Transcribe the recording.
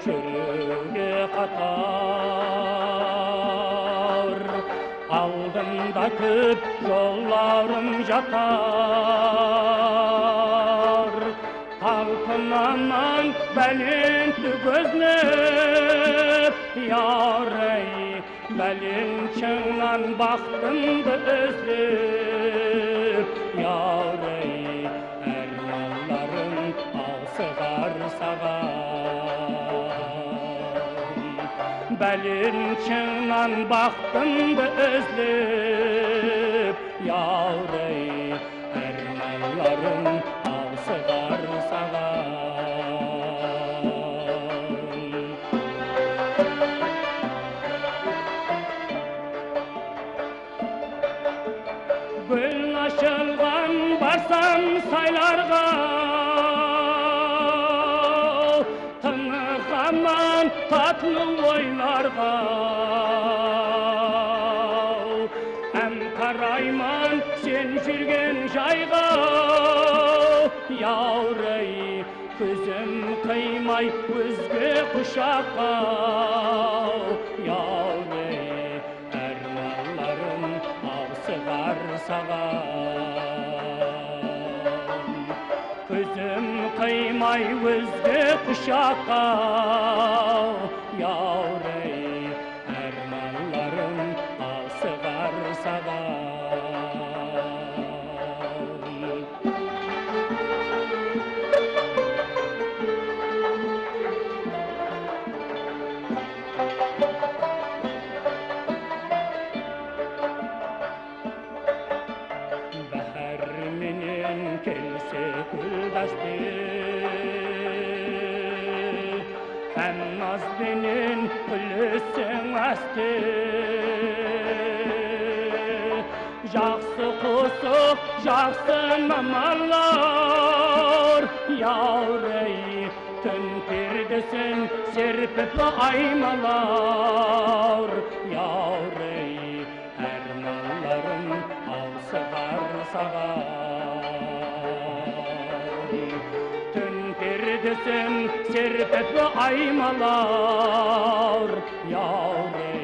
жүрегі қатар, алдымда көп жолларым жатар. Талпынамын бәленті көзнеп, ярай, бәленшіңнан бақтымды өзлеп, ярай, әрманларым алсығар саған. Бәленшіңнан бақтымды өзлеп, ярай, әрманларым алсығар саған. Гүл ашылған барсам сайларға, тынығаман татлы ойларға. Әм қарайман сен жүрген жайға, яурай, көзім қимай өзге құшаққа. Яурай, әрманларым алсығар саған. Көзім қимай өзге құшаққа. Яурай, әрманларым алсығар саған. Бәхәрменен келсе күлдәсте, һәм назбенен күлесең әсте. Жақсы құсық, жақсы намалар, яурай, түн пердесін серпіп аймалар. Яурай, әрманларым алсығар саған. Түн пердесін серпіп аймалар, яурай,